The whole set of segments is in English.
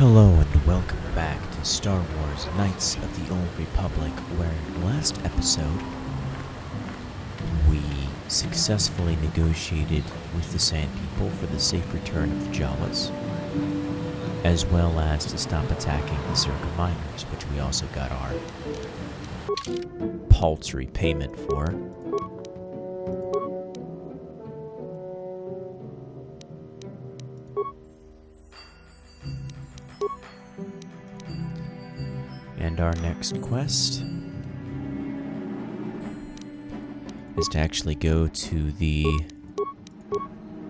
Hello and welcome back to Star Wars Knights of the Old Republic, where in the last episode we successfully negotiated with the Sand People for the safe return of the Jawas, as well as to stop attacking the Zerka miners, which we also got our paltry payment for. And our next quest is to actually go to the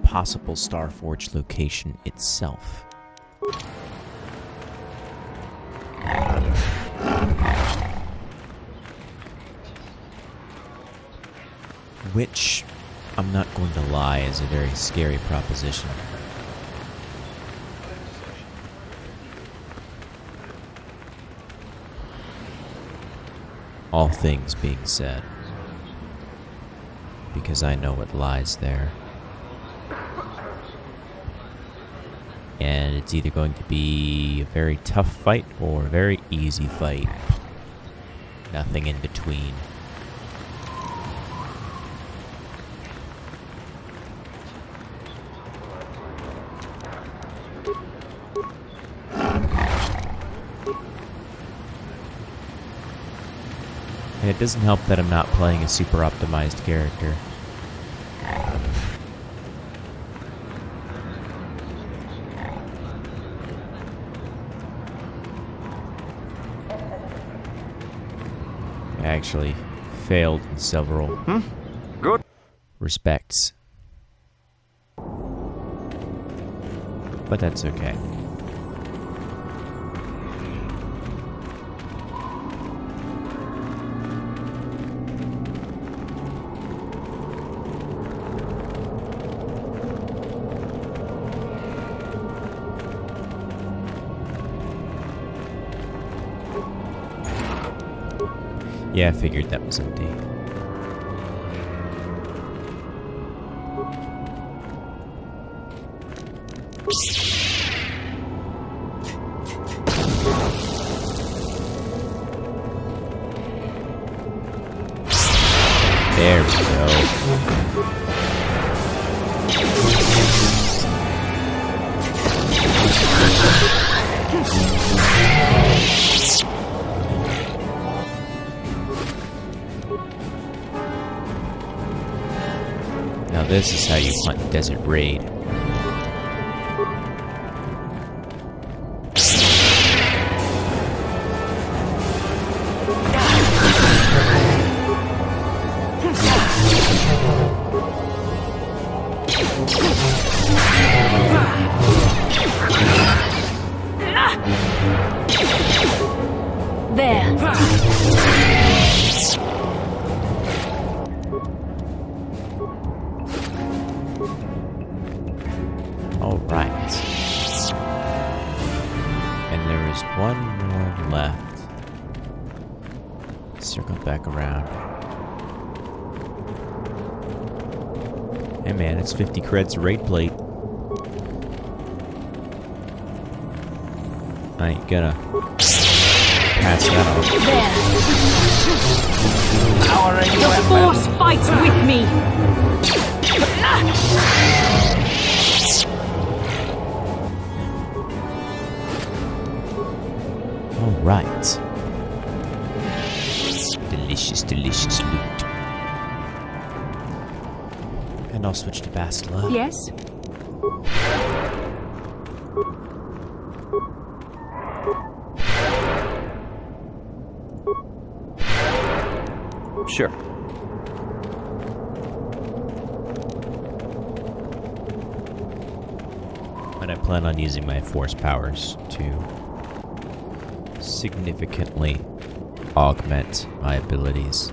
possible Starforge location itself. Which, I'm not going to lie, is a very scary proposition. All things being said, because I know what lies there. And it's either going to be a very tough fight or a very easy fight. Nothing in between. And it doesn't help that I'm not playing a super optimized character. I actually failed in several Good. respects. But that's okay. Yeah, I figured that was empty. There we go. Now this is how you hunt Desert Raid. Alright. And there is one more left. Circle back around. Hey man, it's 50 creds a raid plate. I ain't gonna pass that off. The Force fights with me! Alright. Delicious, delicious loot. And I'll switch to Bastila. Yes? Sure. And I plan on using my force powers to significantly augment my abilities.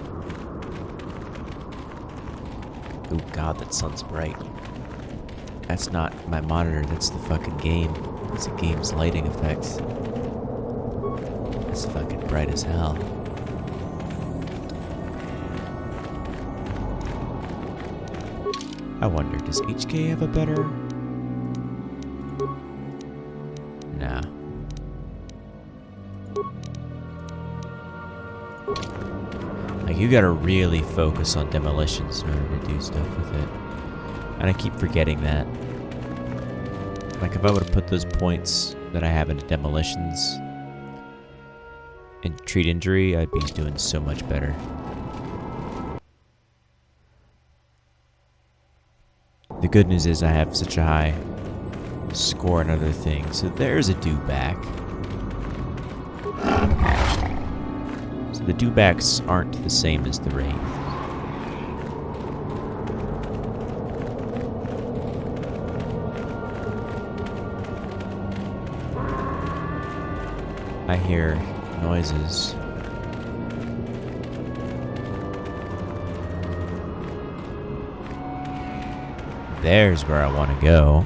Oh god, that sun's bright. That's not my monitor, that's the fucking game. It's the game's lighting effects. It's fucking bright as hell. I wonder, does HK have a better... Nah. you gotta really focus on demolitions in order to do stuff with it. And I keep forgetting that. Like, if I would have put those points that I have into demolitions and treat injury, I'd be doing so much better. The good news is I have such a high score and other things. So there's a dewback. So the dewbacks aren't the same as the wraith. I hear noises. There's where I want to go.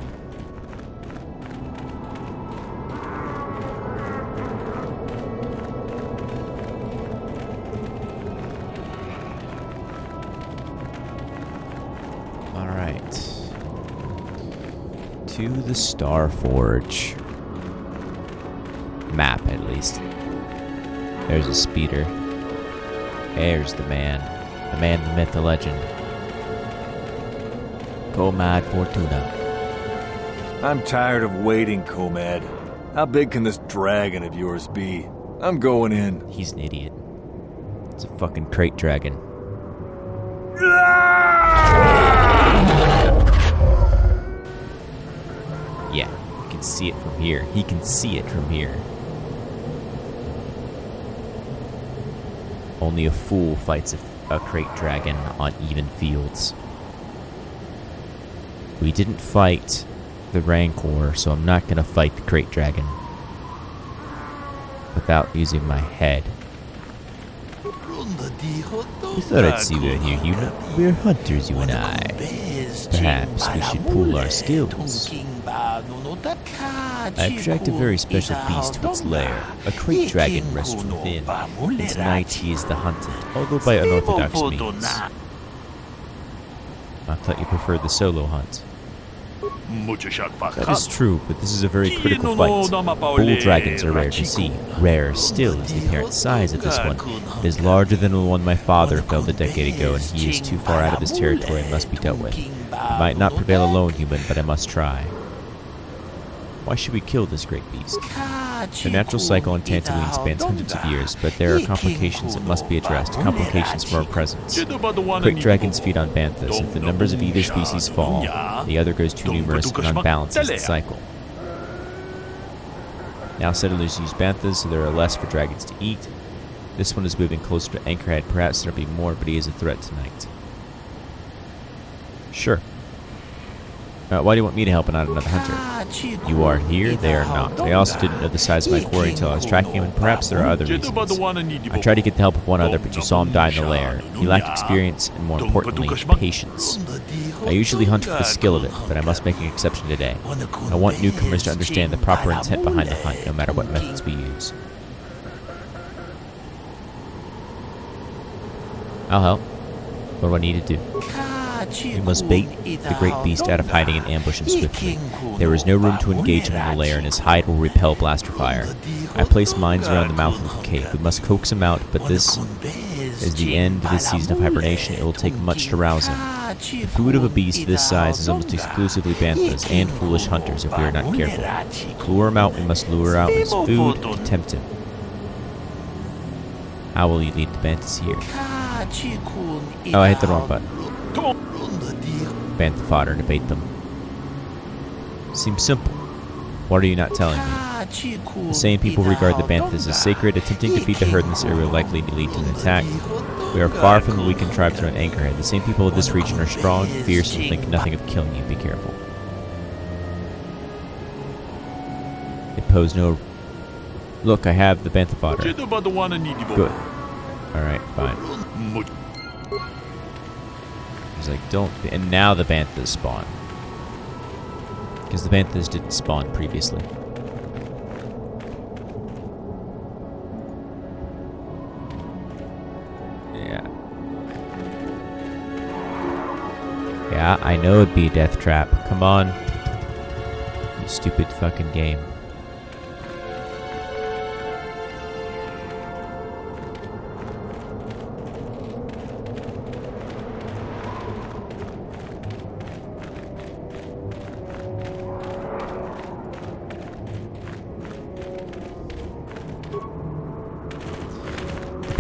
All right. To the Star Forge. Map, at least. There's a speeder. There's the man. The man, the myth, the legend. Comad Fortuna. I'm tired of waiting, Comad. How big can this dragon of yours be? I'm going in. He's an idiot. It's a fucking crate dragon. Yeah, you can see it from here. He can see it from here. Only a fool fights a crate dragon on even fields. We didn't fight the Rancor, so I'm not gonna fight the crate dragon without using my head. I thought I'd see you here. You know, we're hunters, you and I. Perhaps we should pool our skills. I extract a very special beast to its lair. A crate dragon rests within. And tonight he is the hunted, although by unorthodox means. I thought you preferred the solo hunt. That is true, but this is a very critical fight. Bull dragons are rare to see. Rare still is the apparent size of this one. It is larger than the one my father felled a decade ago, and he is too far out of his territory and must be dealt with. I might not prevail alone, human, but I must try. Why should we kill this great beast? The natural cycle on Dantooine spans hundreds of years, but there are complications that must be addressed, complications from our presence. Crate dragons feed on banthas. If the numbers of either species fall, the other grows too numerous and unbalances the cycle. Now settlers use banthas, so there are less for dragons to eat. This one is moving closer to Anchorhead. Perhaps there'll be more, but he is a threat tonight. Sure. Why do you want me to help and not another hunter? You are here, they are not. I also didn't know the size of my quarry until I was tracking him, and perhaps there are other reasons. I tried to get the help of one other, but you saw him die in the lair. He lacked experience and, more importantly, patience. I usually hunt for the skill of it, but I must make an exception today. I want newcomers to understand the proper intent behind the hunt, no matter what methods we use. I'll help. What do I need to do? You must bait the great beast out of hiding and ambush him swiftly. There is no room to engage him in the lair, and his hide will repel blaster fire. I place mines around the mouth of the cave. We must coax him out, but this is the end of his season of hibernation. It will take much to rouse him. The food of a beast this size is almost exclusively banthas and foolish hunters if we are not careful. To lure him out, we must lure out his food to tempt him. How will you lead the banthas here? Oh, I hit the wrong button. Bantha fodder to bait them. Seems simple. What are you not telling me? The same people regard the banthas as sacred. Attempting to feed the herd in this area will likely lead to an attack. We are far from the weakened tribes around Anchorhead. The same people of this region are strong, fierce, and think nothing of killing you. Be careful. They pose no... Look, I have the bantha fodder. Good. Alright, fine. He's like, don't... And now the banthas spawn. Because the banthas didn't spawn previously. Yeah. Yeah, I know it'd be a death trap. Come on. You stupid fucking game.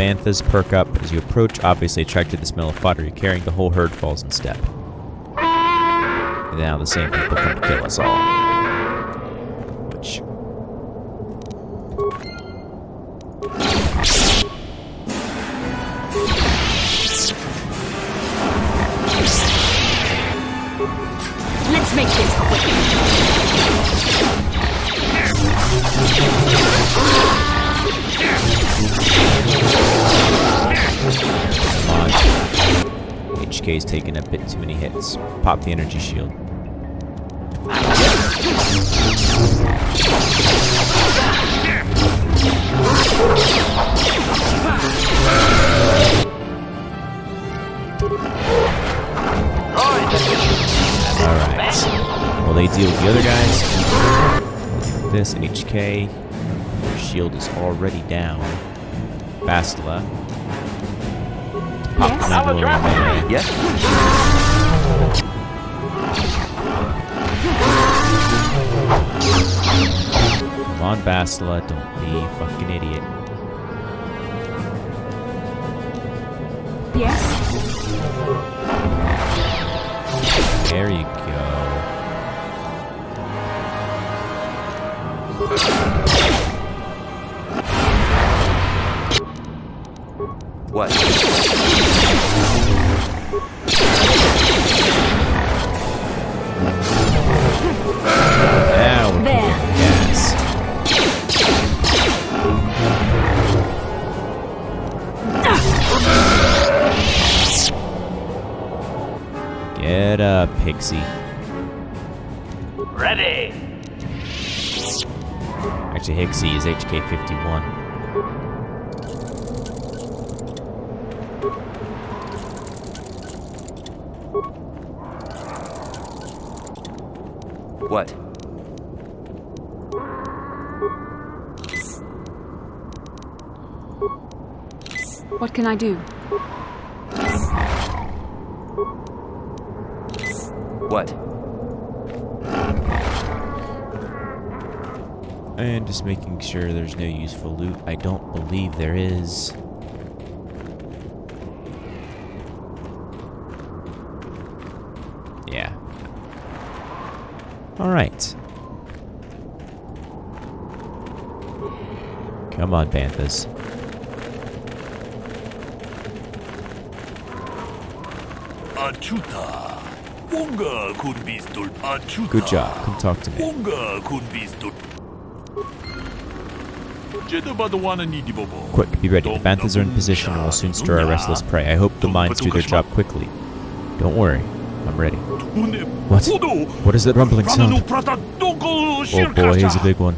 banthas perk up as you approach, obviously attracted to the smell of fodder you're carrying. The whole herd falls in step. And now the same people come to kill us all. Which... Let's make this quick. Come on. HK's taking a bit too many hits. Pop the energy shield. Alright. Well, they deal with the other guys. This HK. Your shield is already down. Bastila. Pop the Mandalorian. Yes. Come on, Bastila. Don't be a fucking idiot. Yes. There you go. What? Now we're There. cooking gas. Get up, Pixie. Ready. Actually, Hixie is HK-51. What? What can I do? What? And just making sure there's no useful loot. I don't believe there is. Yeah. Alright. Come on, Banthas. Good job. Come talk to me. Quick, be ready. The Banthas are in position and will soon stir our restless prey. I hope the mines do their job quickly. Don't worry. I'm ready. What? What is that rumbling sound? Oh boy, here's a big one.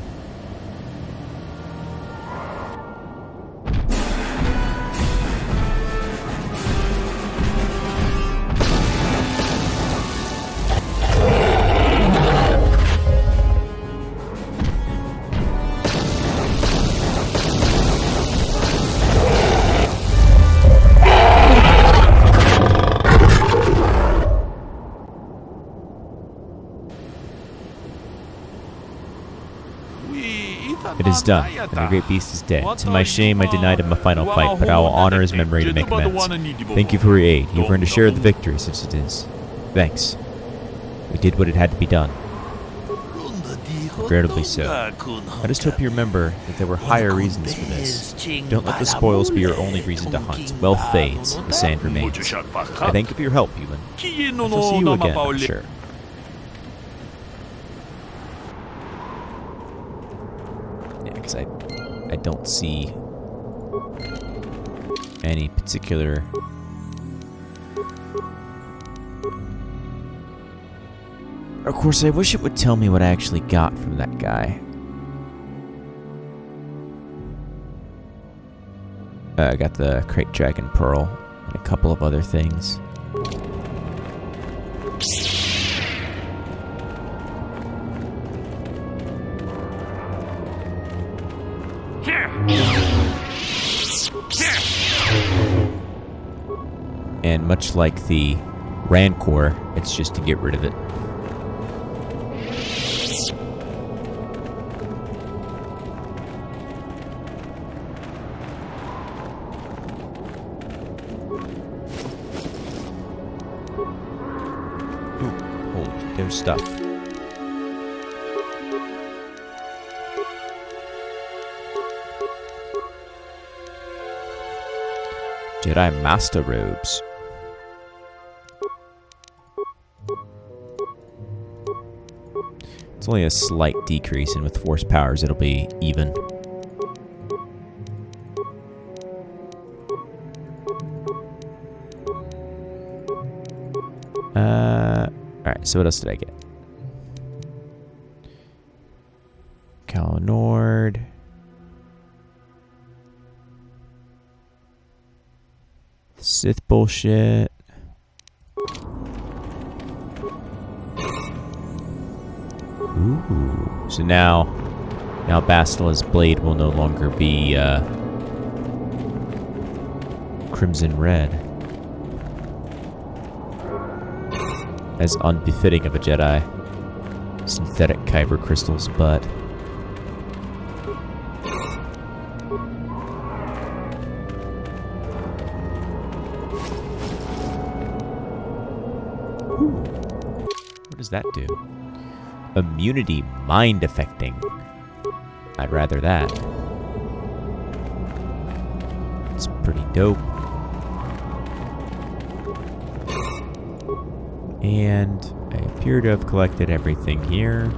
It is done, and the great beast is dead. To my shame, I denied him a final fight, but I will honor his memory to make amends. Thank you for your aid. You've earned a share of the victory, since it is. Thanks. We did what it had to be done. Regrettably so. I just hope you remember that there were higher reasons for this. Don't let the spoils be your only reason to hunt. Wealth fades, the sand remains. I thank you for your help, Yulin. I shall see you again, I'm sure. Because I don't see any particular Of course, I wish it would tell me what I actually got from that guy. I got the Crate Dragon Pearl and a couple of other things. And much like the Rancor, it's just to get rid of it. their stuff. Jedi Master Robes. It's only a slight decrease, and with Force powers, it'll be even. Alright, so what else did I get? Calo Nord. Sith bullshit. Ooh. So now Bastila's blade will no longer be crimson red. As unbefitting of a Jedi. Synthetic kyber crystals, but what does that do? Immunity mind affecting. I'd rather that. It's pretty dope. And I appear to have collected everything here.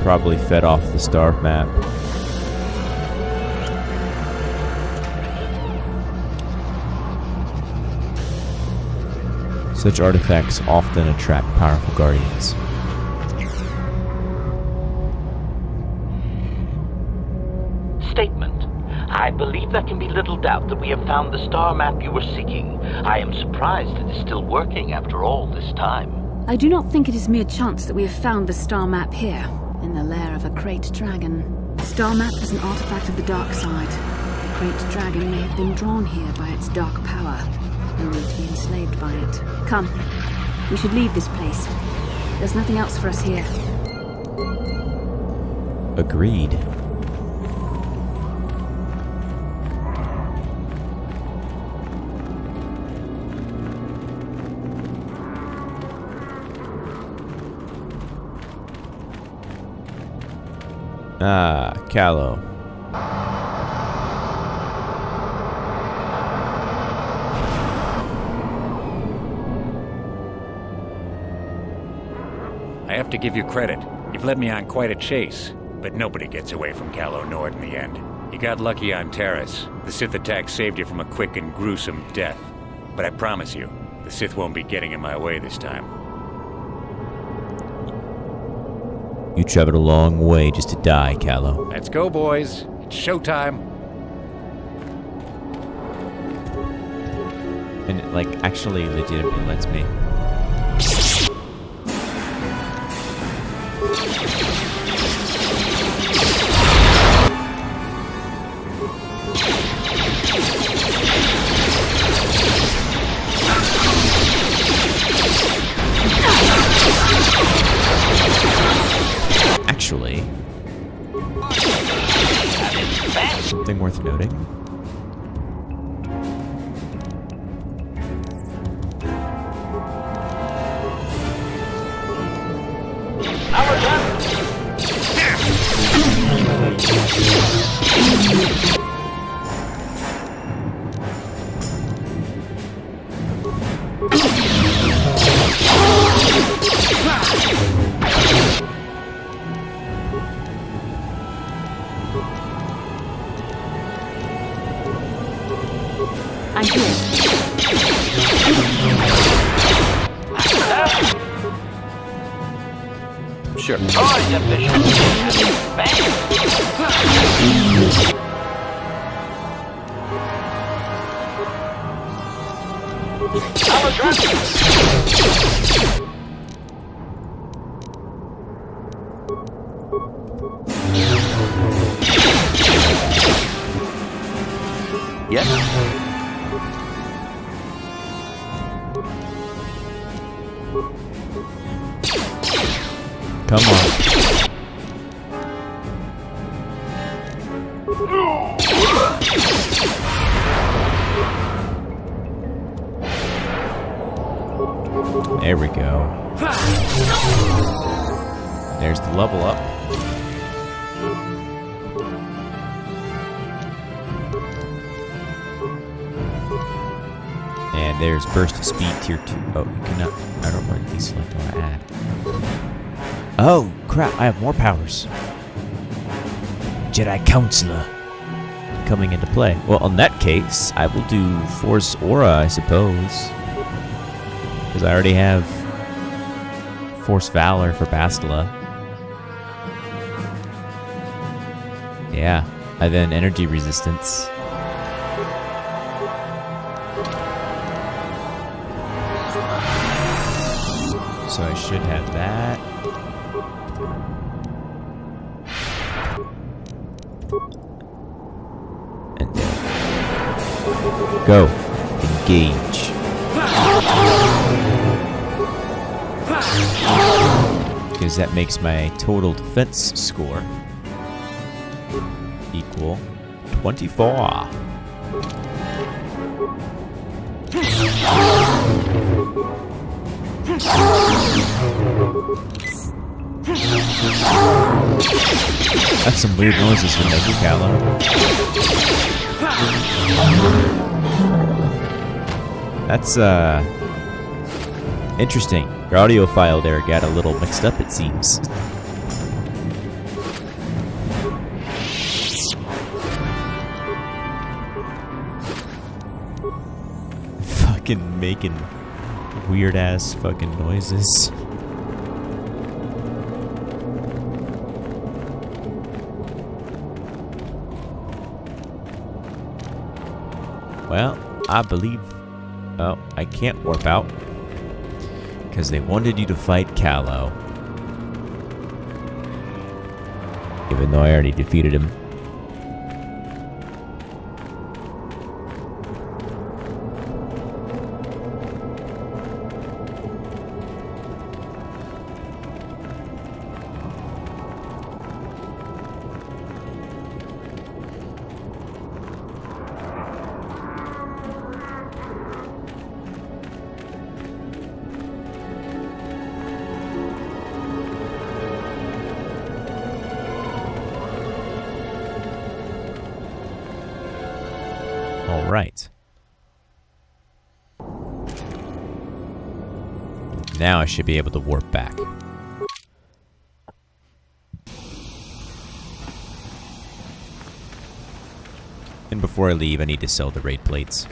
Probably fed off the star map. Such artifacts often attract powerful guardians. Statement. I believe there can be little doubt that we have found the star map you were seeking. I am surprised it is still working after all this time. I do not think it is mere chance that we have found the star map here, in the lair of a Krayt dragon. The star map is an artifact of the dark side. The Krayt dragon may have been drawn here by its dark power, only to be enslaved by it. Come, we should leave this place. There's nothing else for us here. Agreed. Ah, Calo. I have to give you credit. You've led me on quite a chase, but nobody gets away from Calo Nord in the end. You got lucky on Terrace. The Sith attack saved you from a quick and gruesome death. But I promise you, the Sith won't be getting in my way this time. You traveled a long way just to die, Calo. Let's go, boys. It's showtime. And it, like, actually legitimately lets me. Actually, something worth noting. I'm here. Sure. Oh, yeah, Yes? Come on. There we go. There's the level up. And there's burst of speed tier 2. Oh, you cannot. I don't want these select. I want to add. Oh, crap. I have more powers. Jedi Counselor coming into play. Well, in that case, I will do Force Aura, I suppose. Because I already have Force Valor for Bastila. Yeah. And then Energy Resistance. So I should have that. And then go. Engage. Because that makes my total defense score equal 24. That's some weird noises you're making, Calo. That's, interesting. Your audio file there got a little mixed up, it seems. Fucking making weird-ass fucking noises. Well, I believe... Oh, I can't warp out. Because they wanted you to fight Calo. Even though I already defeated him. All right. Now I should be able to warp back. And before I leave, I need to sell the raid plates.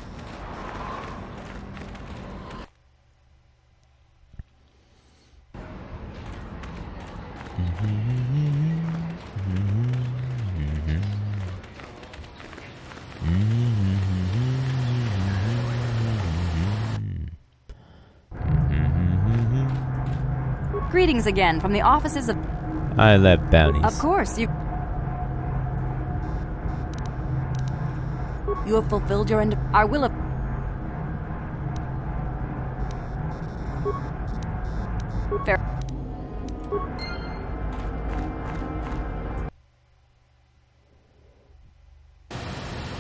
Greetings again from the offices of... I love bounties. Of course, you have fulfilled your end. I will have... Fair.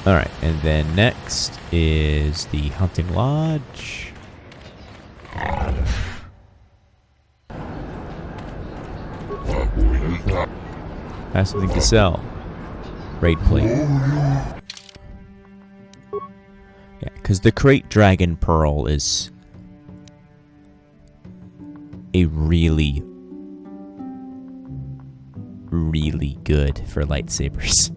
Alright, and then next is the Hunting Lodge. I have something to sell. Raid plate. Yeah, because the Crate Dragon Pearl is a really, really good for lightsabers.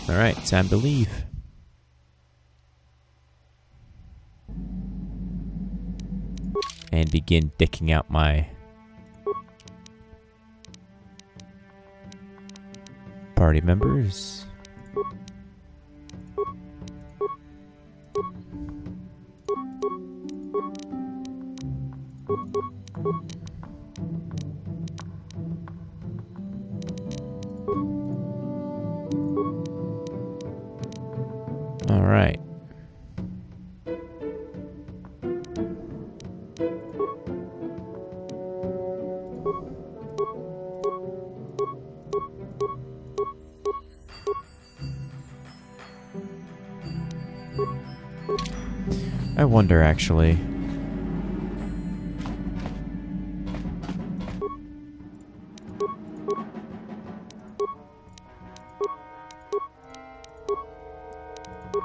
Alright, time to leave. And begin dicking out my party members. All right. I wonder, actually.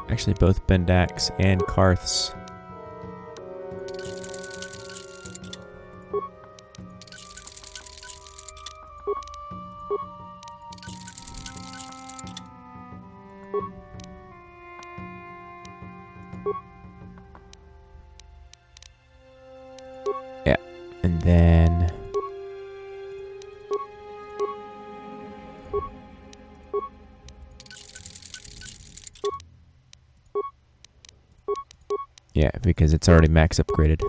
Actually, both Bendax and Karths. Yeah, and then... yeah, because it's already max upgraded.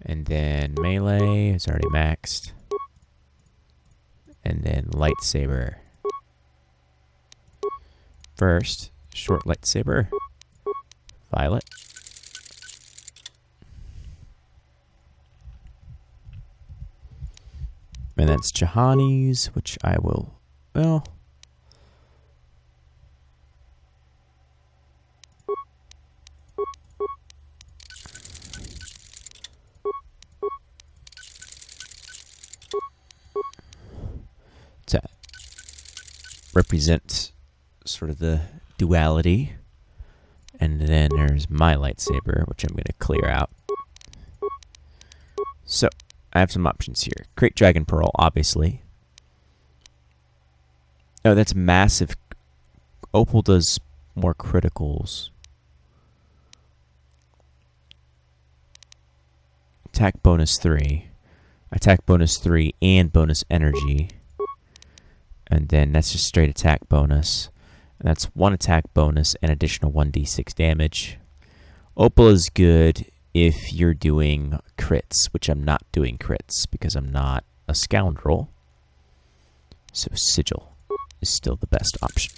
And then melee is already maxed. And then lightsaber. First, short lightsaber. Violet. And that's Jahani's, which I will, well... to represent sort of the duality. And then there's my lightsaber, which I'm going to clear out. So, I have some options here. Great Dragon Pearl, obviously. Oh, that's massive. Opal does more criticals. Attack bonus 3. Attack bonus 3 and bonus energy. And then that's just straight attack bonus. And that's 1 attack bonus and additional 1d6 damage. Opal is good if you're doing crits, which I'm not doing crits because I'm not a scoundrel. So Sigil is still the best option.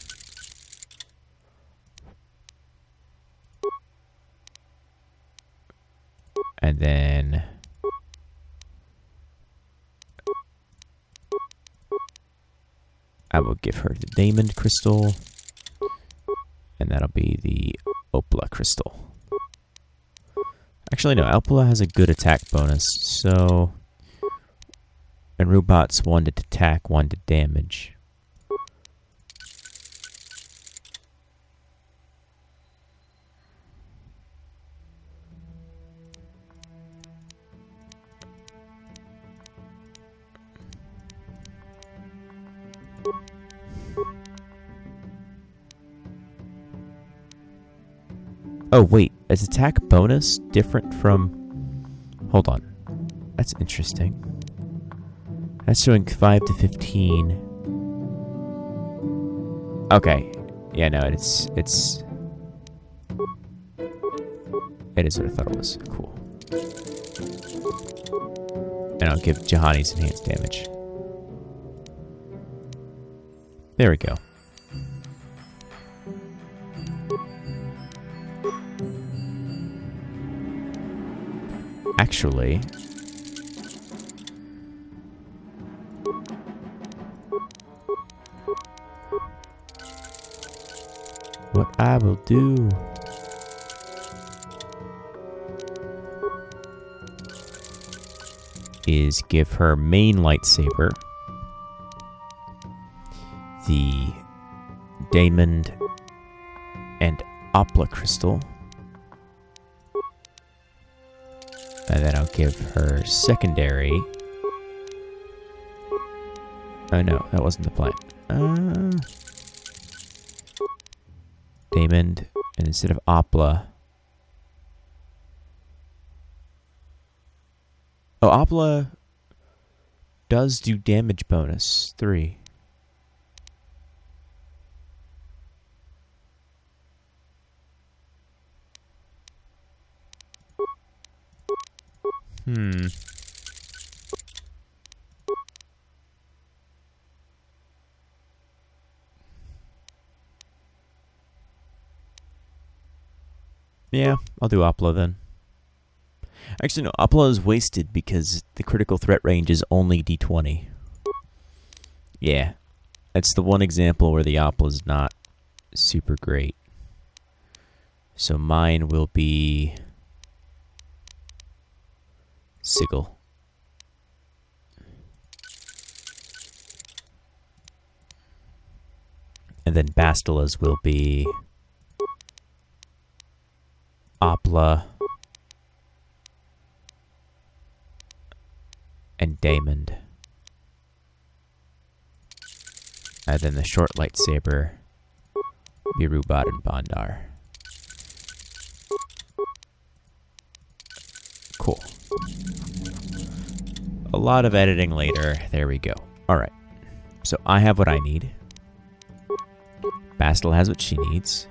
And then... I will give her the Diamond Crystal. And that'll be the Opala Crystal. Actually, no, Opala has a good attack bonus, so... and Rubot's 1 to attack, 1 to damage. Oh, wait. Is attack bonus different from... hold on. That's interesting. That's showing 5 to 15. Okay. Yeah, no, it is what I thought it was. Cool. And I'll give Jahani's enhanced damage. There we go. Actually, what I will do is give her main lightsaber, the Diamond and Opala Crystal. And then I'll give her secondary. Oh no, that wasn't the plan. Diamond, and instead of Opala. Oh, Opala does do damage bonus 3. Yeah, I'll do Opla then. Actually, no, Opla is wasted because the critical threat range is only D20. Yeah, that's the one example where the Opla is not super great. So mine will be Sigil. And then Bastila's will be Opla and Daemond. And then the short lightsaber be Rubat and Bondar. Cool. A lot of editing later. There we go. Alright. So I have what I need. Bastila has what she needs.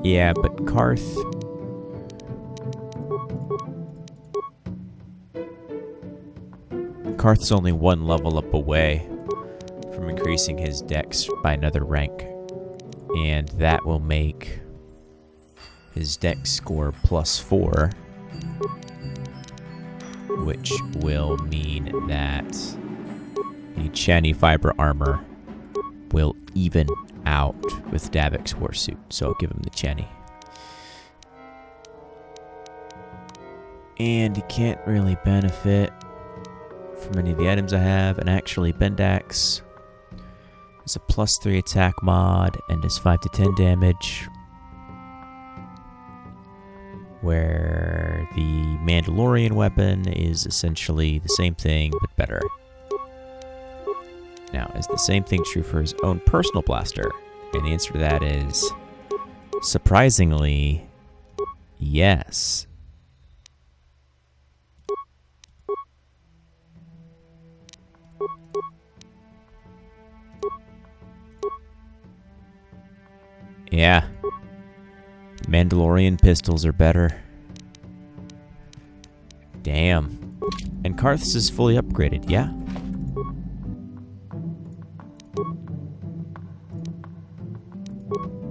Yeah, but Karth... Karth's only one level up away from increasing his dex by another rank. And that will make his dex score +4. Which will mean that the Chani fiber armor will even out with Davik's warsuit. So I'll give him the Chani. And he can't really benefit from any of the items I have. And actually, Bendax is a +3 attack mod and does 5 to 10 damage. Where the Mandalorian weapon is essentially the same thing, but better. Now, is the same thing true for his own personal blaster? And the answer to that is, surprisingly, yes. Yeah. Mandalorian pistols are better. Damn. And Karth's is fully upgraded, yeah?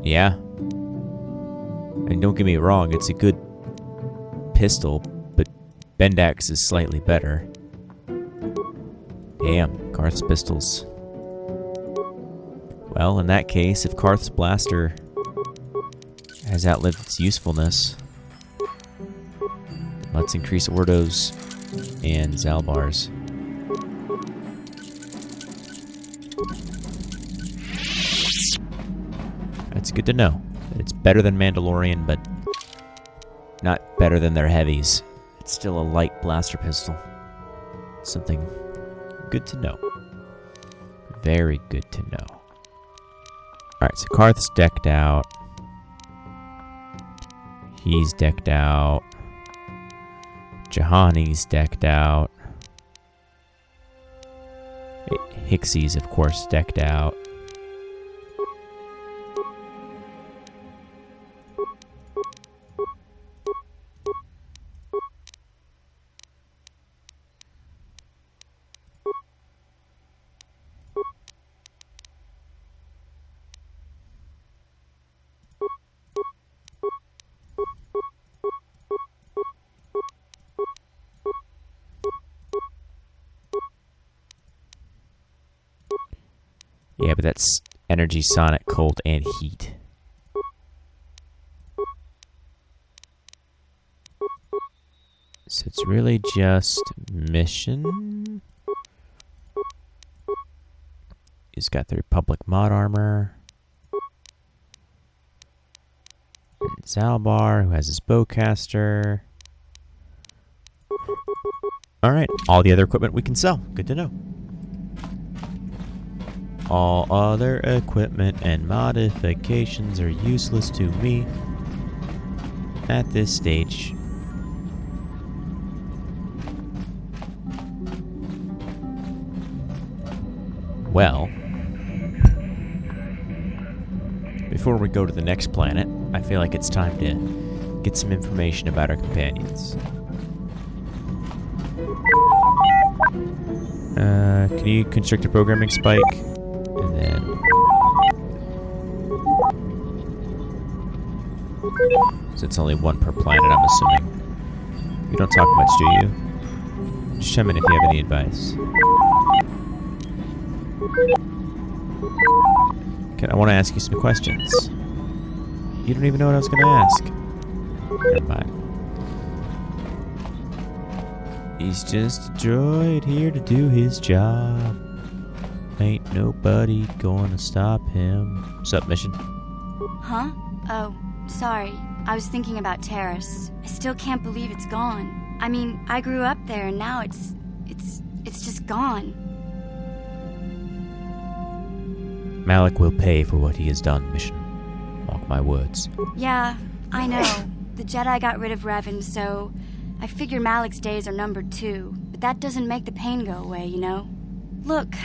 Yeah. And don't get me wrong, it's a good pistol, but Bendax is slightly better. Damn, Karth's pistols. Well, in that case, if Karth's blaster has outlived its usefulness, let's increase Ordo's and Zalbar's. That's good to know. That it's better than Mandalorian, but not better than their heavies. It's still a light blaster pistol. Something good to know. Very good to know. Alright, so Karth's decked out. He's decked out. Jahani's decked out. Hixie's, of course, decked out. Yeah, but that's energy, sonic, cold, and heat. So it's really just mission. He's got the Republic mod armor. And Zalbar, who has his bowcaster. Alright, all the other equipment we can sell. Good to know. All other equipment and modifications are useless to me at this stage. Well, before we go to the next planet, I feel like it's time to get some information about our companions. Can you construct a programming spike? And then... So it's only one per planet, I'm assuming. You don't talk much, do you? Just chime in if you have any advice. Okay, I want to ask you some questions. You don't even know what I was going to ask. Never mind. He's just a droid here to do his job. Ain't nobody gonna stop him. What's up, mission? Huh? Oh, sorry. I was thinking about Terrace. I still can't believe it's gone. I mean, I grew up there and now it's just gone. Malik will pay for what he has done, mission. Mark my words. Yeah, I know. The Jedi got rid of Revan, so I figure Malik's days are numbered too. But that doesn't make the pain go away, you know? Look,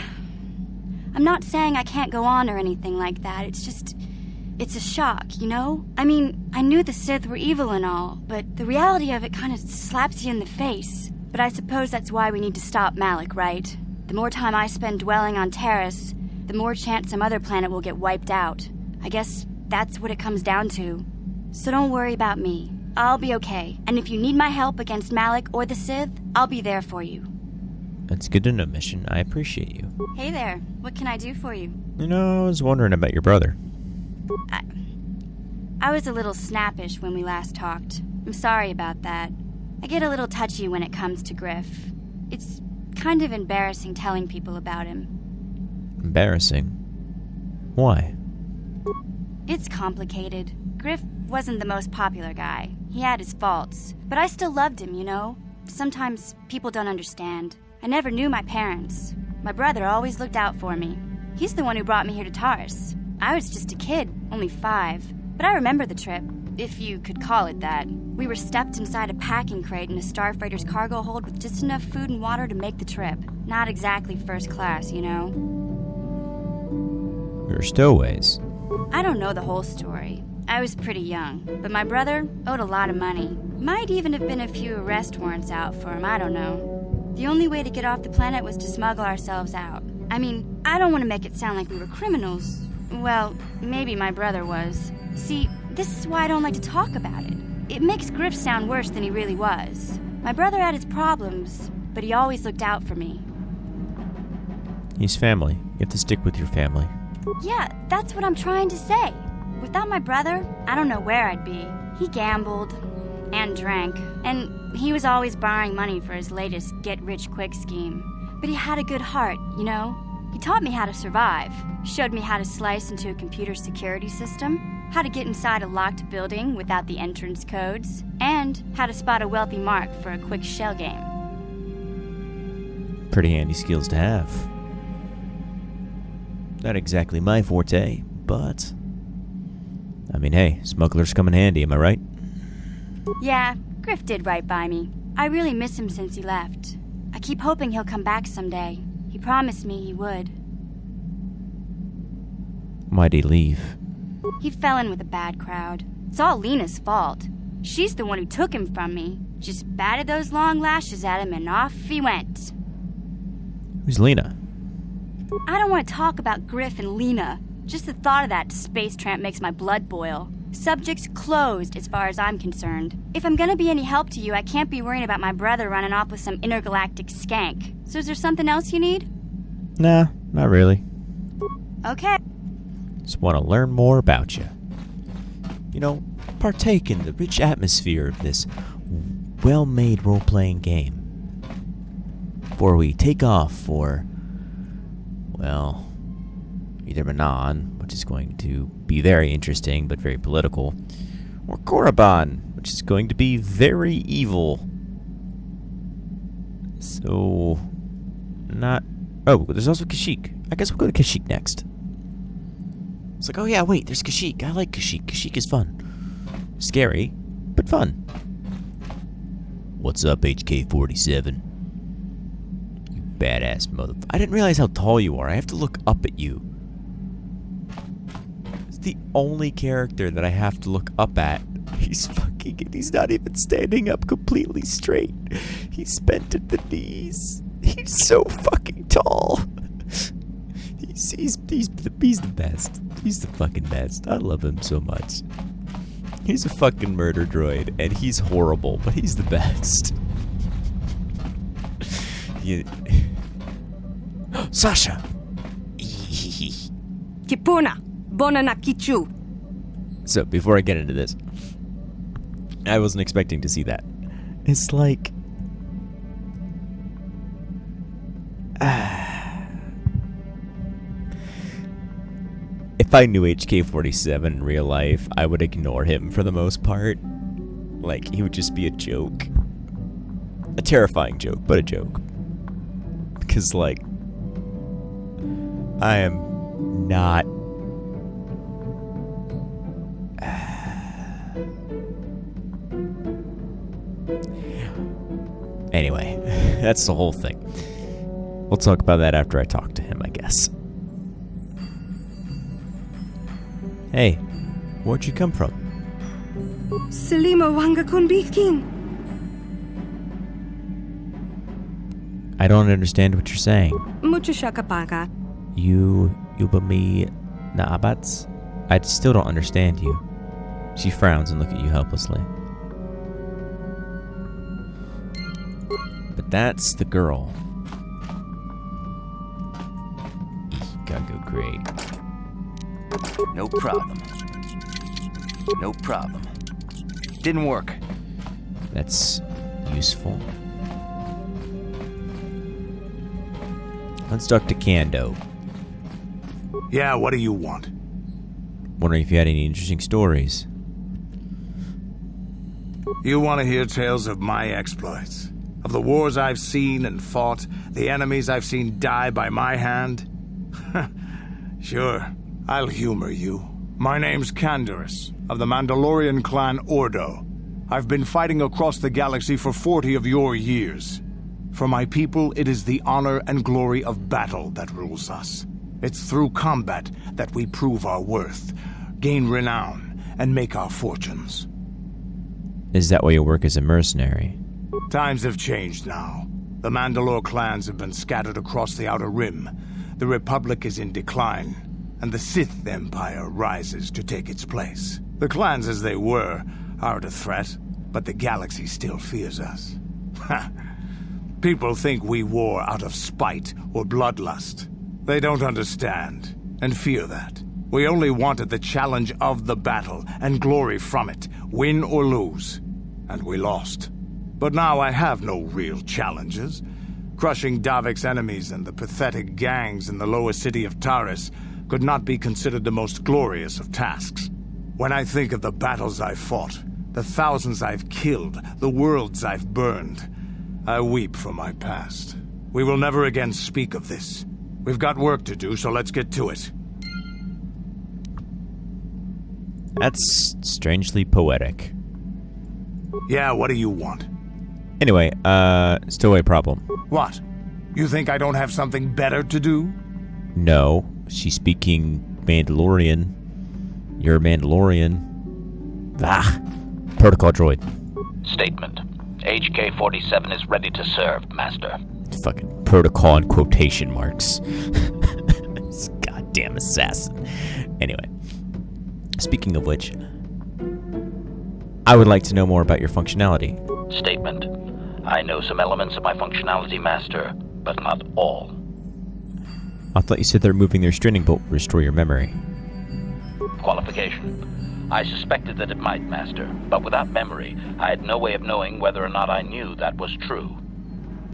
I'm not saying I can't go on or anything like that. It's a shock, you know? I mean, I knew the Sith were evil and all, but the reality of it kind of slaps you in the face. But I suppose that's why we need to stop Malik, right? The more time I spend dwelling on Terrace, the more chance some other planet will get wiped out. I guess that's what it comes down to. So don't worry about me. I'll be okay. And if you need my help against Malik or the Sith, I'll be there for you. That's good to know, mission. I appreciate you. Hey there. What can I do for you? You know, I was wondering about your brother. I was a little snappish when we last talked. I'm sorry about that. I get a little touchy when it comes to Griff. It's kind of embarrassing telling people about him. Embarrassing? Why? It's complicated. Griff wasn't the most popular guy. He had his faults. But I still loved him, you know? Sometimes people don't understand. I never knew my parents. My brother always looked out for me. He's the one who brought me here to Taurus. I was just a kid, only 5. But I remember the trip, if you could call it that. We were stuffed inside a packing crate in a starfreighter's cargo hold with just enough food and water to make the trip. Not exactly first class, you know? We were stowaways. I don't know the whole story. I was pretty young, but my brother owed a lot of money. Might even have been a few arrest warrants out for him, I don't know. The only way to get off the planet was to smuggle ourselves out. I mean, I don't want to make it sound like we were criminals. Well, maybe my brother was. See, this is why I don't like to talk about it. It makes Griff sound worse than he really was. My brother had his problems, but he always looked out for me. He's family. You have to stick with your family. Yeah, that's what I'm trying to say. Without my brother, I don't know where I'd be. He gambled and drank, and he was always borrowing money for his latest get-rich-quick scheme. But he had a good heart, you know? He taught me how to survive, showed me how to slice into a computer security system, how to get inside a locked building without the entrance codes, and how to spot a wealthy mark for a quick shell game. Pretty handy skills to have. Not exactly my forte, but... I mean, hey, smugglers come in handy, am I right? Yeah, Griff did right by me. I really miss him since he left. I keep hoping he'll come back someday. He promised me he would. Why'd he leave? He fell in with a bad crowd. It's all Lena's fault. She's the one who took him from me. Just batted those long lashes at him and off he went. Who's Lena? I don't want to talk about Griff and Lena. Just the thought of that space tramp makes my blood boil. Subject's closed as far as I'm concerned. If I'm gonna be any help to you, I can't be worrying about my brother running off with some intergalactic skank. So is there something else you need? Nah, not really. Okay. Just want to learn more about you. You know, partake in the rich atmosphere of this well-made role-playing game. Before we take off for, well, either Manon, which is going to be very interesting but very political, or Korriban, which is going to be very evil. So, not... Oh, there's also Kashyyyk. I guess we'll go to Kashyyyk next. It's like, oh yeah, wait, there's Kashyyyk. I like Kashyyyk. Kashyyyk is fun. Scary, but fun. What's up, HK-47? You badass motherfucker. I didn't realize how tall you are. I have to look up at you. It's the only character that I have to look up at. He's fucking walking and he's not even standing up completely straight. He's bent at the knees. He's so fucking tall. He's the best. He's the fucking best. I love him so much. He's a fucking murder droid, and he's horrible, but he's the best. Sasha! Kipuna, Bonana Kichu. So, before I get into this, I wasn't expecting to see that. It's like... if I knew HK-47 in real life, I would ignore him for the most part. Like, he would just be a joke. A terrifying joke, but a joke. Because, like, I am not... Anyway, that's the whole thing. We'll talk about that after I talk to him, I guess. Hey, where'd you come from? Selima Wanga Kunbikin. I don't understand what you're saying. Muchashakapaka. You Ubami Naabats? I still don't understand you. She frowns and looks at you helplessly. But that's the girl. Gotta go great. No problem. No problem. Didn't work. That's useful. Let's talk to Kando. Yeah, what do you want? Wondering if you had any interesting stories. You want to hear tales of my exploits? Of the wars I've seen and fought, the enemies I've seen die by my hand? Sure, I'll humor you. My name's Canderous, of the Mandalorian clan Ordo. I've been fighting across the galaxy for 40 of your years. For my people, it is the honor and glory of battle that rules us. It's through combat that we prove our worth, gain renown, and make our fortunes. Is that why you work as a mercenary? Times have changed now. The Mandalore clans have been scattered across the Outer Rim. The Republic is in decline, and the Sith Empire rises to take its place. The clans as they were aren't a threat, but the galaxy still fears us. People think we war out of spite or bloodlust. They don't understand, and fear that. We only wanted the challenge of the battle, and glory from it, win or lose. And we lost. But now I have no real challenges. Crushing Davik's enemies and the pathetic gangs in the lower city of Taris could not be considered the most glorious of tasks. When I think of the battles I've fought, the thousands I've killed, the worlds I've burned, I weep for my past. We will never again speak of this. We've got work to do, so let's get to it. That's strangely poetic. Yeah, what do you want? Anyway, still a problem. What? You think I don't have something better to do? No, she's speaking Mandalorian. You're a Mandalorian. Ah! Protocol droid. Statement. HK-47 is ready to serve, Master. Fucking protocol in quotation marks. This goddamn assassin. Anyway. Speaking of which, I would like to know more about your functionality. Statement. I know some elements of my functionality, Master, but not all. I thought you said that removing the restraining bolt would restore your memory. Qualification. I suspected that it might, Master, but without memory, I had no way of knowing whether or not I knew that was true.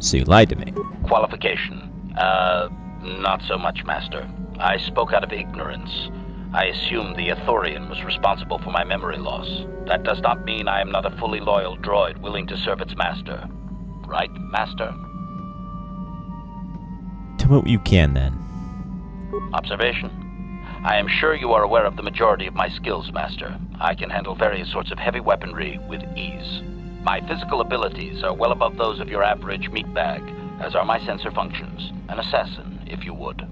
So you lied to me. Qualification. Not so much, Master. I spoke out of ignorance. I assumed the Ithorian was responsible for my memory loss. That does not mean I am not a fully loyal droid willing to serve its master. Right, Master? Tell me what you can, then. Observation. I am sure you are aware of the majority of my skills, Master. I can handle various sorts of heavy weaponry with ease. My physical abilities are well above those of your average meatbag, as are my sensor functions. An assassin, if you would.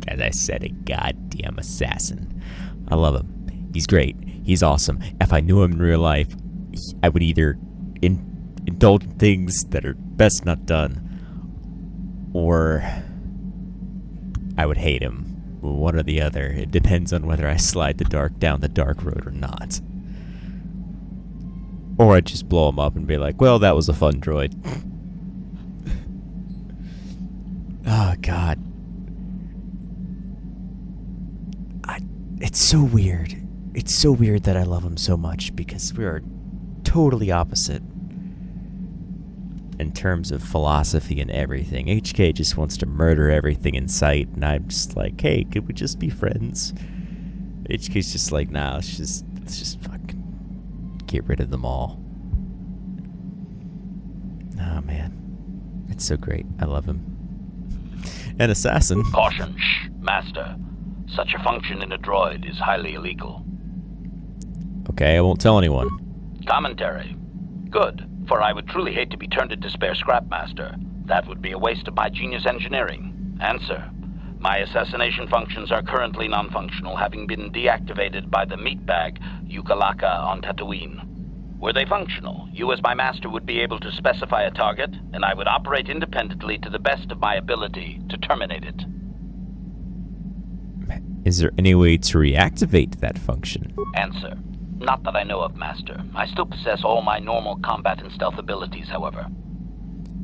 As I said, a goddamn assassin. I love him. He's great. He's awesome. If I knew him in real life, I would either indulge in things that are best not done, or I would hate him. One or the other. It depends on whether I slide down the dark road or not. Or I'd just blow him up and be like, well, that was a fun droid. Oh, God. It's so weird. It's so weird that I love him so much, because we are totally opposite in terms of philosophy and everything. HK just wants to murder everything in sight, and I'm just like, hey, could we just be friends? HK's just like, nah, let's just fucking get rid of them all. Oh, man. It's so great. I love him. An assassin. Caution, shh, Master. Such a function in a droid is highly illegal. Okay, I won't tell anyone. Commentary. Good, for I would truly hate to be turned into spare scrap, Master. That would be a waste of my genius engineering. Answer. My assassination functions are currently non-functional, having been deactivated by the meatbag Yukalaka on Tatooine. Were they functional, you as my master would be able to specify a target, and I would operate independently to the best of my ability to terminate it. Is there any way to reactivate that function? Answer. Not that I know of, Master. I still possess all my normal combat and stealth abilities, however.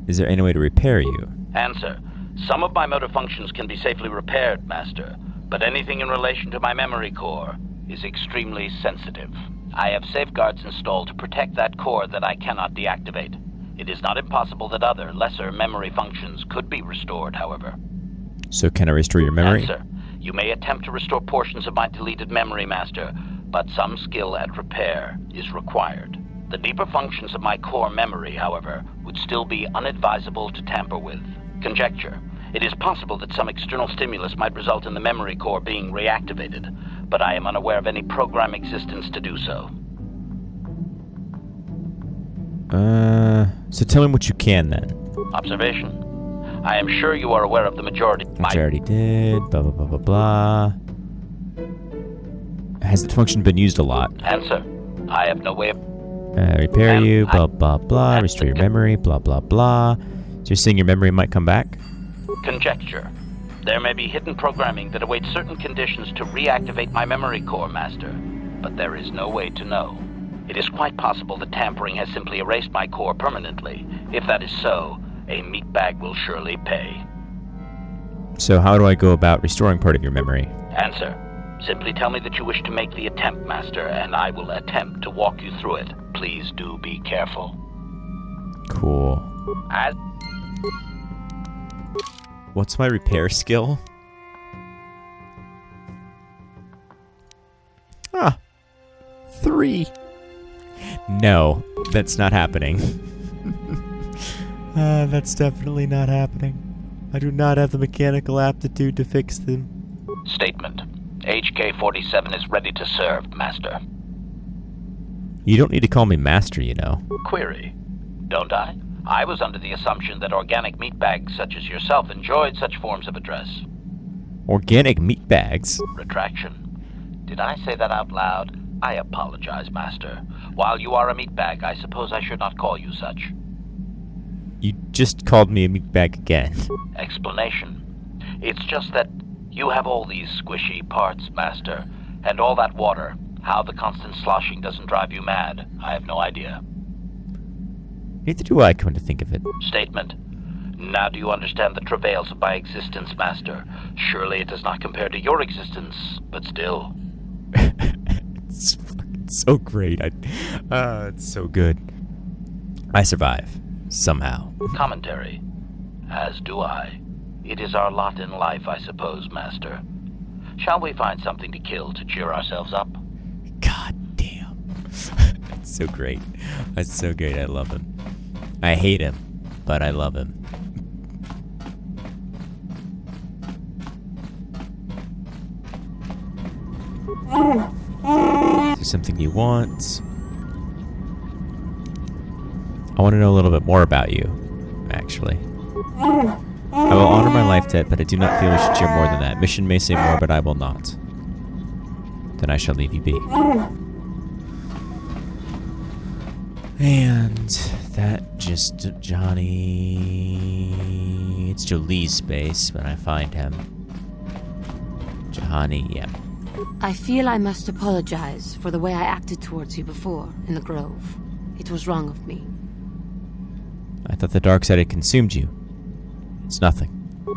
Is there any way to repair you? Answer. Some of my motor functions can be safely repaired, Master, but anything in relation to my memory core is extremely sensitive. I have safeguards installed to protect that core that I cannot deactivate. It is not impossible that other, lesser memory functions could be restored, however. So can I restore your memory? Answer. You may attempt to restore portions of my deleted memory, Master, but some skill at repair is required. The deeper functions of my core memory, however, would still be unadvisable to tamper with. Conjecture. It is possible that some external stimulus might result in the memory core being reactivated, but I am unaware of any program existence to do so. So tell me what you can then. Observation. I am sure you are aware of the majority. Which I already did. Blah, blah, blah, blah, blah. Has the function been used a lot? Answer. I have no way of... repair you, blah, blah, blah. Restore your memory, blah, blah, blah. So you're saying your memory might come back? Conjecture. There may be hidden programming that awaits certain conditions to reactivate my memory core, Master, but there is no way to know. It is quite possible that tampering has simply erased my core permanently. If that is so, a meatbag will surely pay. So how do I go about restoring part of your memory? Answer. Simply tell me that you wish to make the attempt, Master, and I will attempt to walk you through it. Please do be careful. Cool. As... What's my repair skill? 3. No, that's not happening. That's definitely not happening. I do not have the mechanical aptitude to fix them. Statement. HK-47 is ready to serve, Master. You don't need to call me Master, you know. Query. Don't I? I was under the assumption that organic meatbags such as yourself enjoyed such forms of address. Organic meatbags? Retraction. Did I say that out loud? I apologize, Master. While you are a meatbag, I suppose I should not call you such. You just called me a meatbag again. Explanation. It's just that you have all these squishy parts, Master, and all that water. How the constant sloshing doesn't drive you mad, I have no idea. Neither do I, come to think of it. Statement. Now do you understand the travails of my existence, Master? Surely it does not compare to your existence, but still. It's fucking so great. It's so good. I survive. Somehow. Commentary. As do I. It is our lot in life, I suppose, Master. Shall we find something to kill to cheer ourselves up? God damn. That's so great. That's so great. I love him. I hate him, but I love him. Is there something you want? I want to know a little bit more about you, actually. I will honor my life debt, but I do not feel we should share more than that. Mission may say more, but I will not. then I shall leave you be. And that just Johnny... It's Jolie's space when I find him. Johnny, yeah. I feel I must apologize for the way I acted towards you before in the Grove. It was wrong of me. I thought the dark side had consumed you. It's nothing.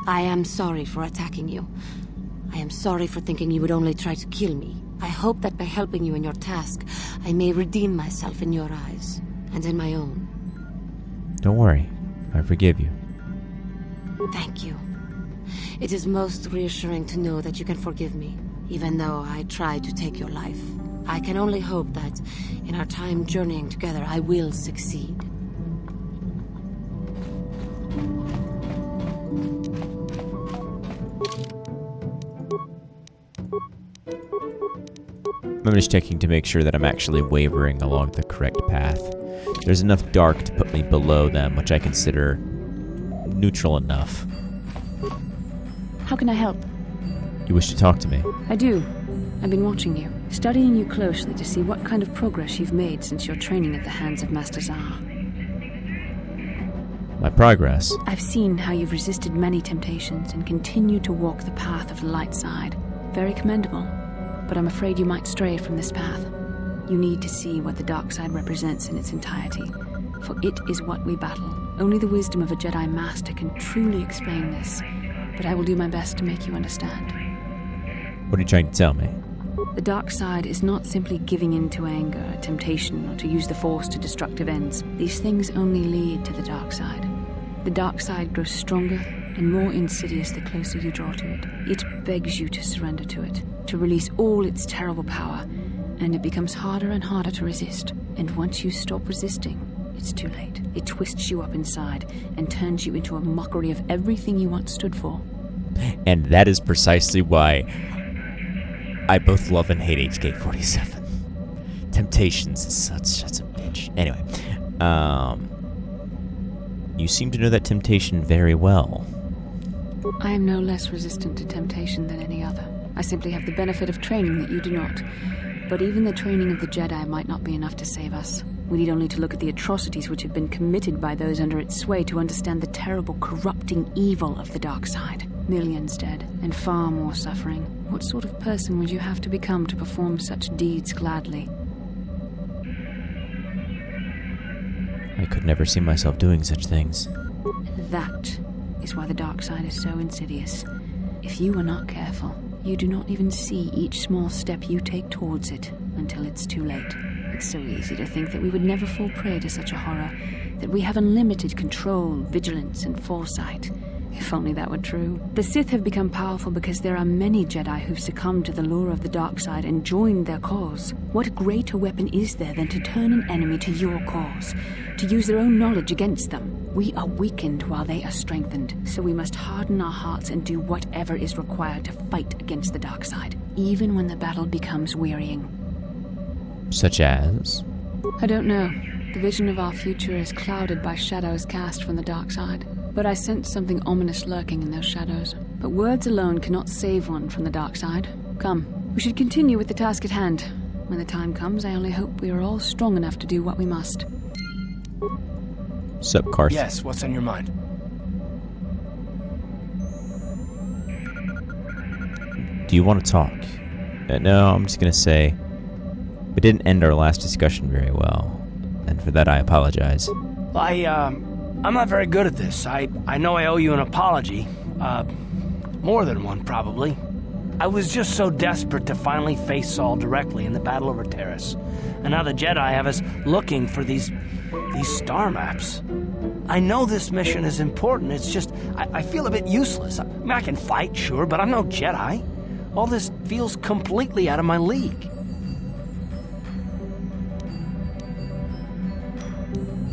I am sorry for attacking you. I am sorry for thinking you would only try to kill me. I hope that by helping you in your task, I may redeem myself in your eyes, and in my own. Don't worry. I forgive you. Thank you. It is most reassuring to know that you can forgive me, even though I tried to take your life. I can only hope that, in our time journeying together, I will succeed. I'm just checking to make sure that I'm actually wavering along the correct path. There's enough dark to put me below them, which I consider neutral enough. How can I help? You wish to talk to me? I do. I've been watching you, studying you closely to see what kind of progress you've made since your training at the hands of Master Zar. My progress? I've seen how you've resisted many temptations and continued to walk the path of the light side. Very commendable. But I'm afraid you might stray from this path. You need to see what the dark side represents in its entirety, for it is what we battle. Only the wisdom of a Jedi Master can truly explain this, but I will do my best to make you understand. What are you trying to tell me? The dark side is not simply giving in to anger, temptation, or to use the Force to destructive ends. These things only lead to the dark side. The dark side grows stronger and more insidious the closer you draw to it. It begs you to surrender to it, to release all its terrible power, and it becomes harder and harder to resist. And once you stop resisting, it's too late. It twists you up inside and turns you into a mockery of everything you once stood for. And that is precisely why I both love and hate HK-47. Temptations is such a bitch. Anyway, you seem to know that temptation very well. I am no less resistant to temptation than any other. I simply have the benefit of training that you do not. But even the training of the Jedi might not be enough to save us. We need only to look at the atrocities which have been committed by those under its sway to understand the terrible, corrupting evil of the dark side. Millions dead, and far more suffering. What sort of person would you have to become to perform such deeds gladly? I could never see myself doing such things. That is why the dark side is so insidious. If you are not careful, you do not even see each small step you take towards it until it's too late. It's so easy to think that we would never fall prey to such a horror, that we have unlimited control, vigilance, and foresight. If only that were true. The Sith have become powerful because there are many Jedi who've succumbed to the lure of the dark side and joined their cause. What greater weapon is there than to turn an enemy to your cause, to use their own knowledge against them? We are weakened while they are strengthened, so we must harden our hearts and do whatever is required to fight against the dark side, even when the battle becomes wearying. Such as? I don't know. The vision of our future is clouded by shadows cast from the dark side. But I sense something ominous lurking in those shadows. But words alone cannot save one from the dark side. Come, we should continue with the task at hand. When the time comes, I only hope we are all strong enough to do what we must. Sup, Carth? Yes, what's on your mind? Do you want to talk? No, I'm just gonna say we didn't end our last discussion very well, and for that I apologize. I'm not very good at this. I know I owe you an apology. More than one, probably. I was just so desperate to finally face Saul directly in the battle over Terrace. And now the Jedi have us looking for these star maps. I know this mission is important, it's just, I feel a bit useless. I mean, I can fight, sure, but I'm no Jedi. All this feels completely out of my league.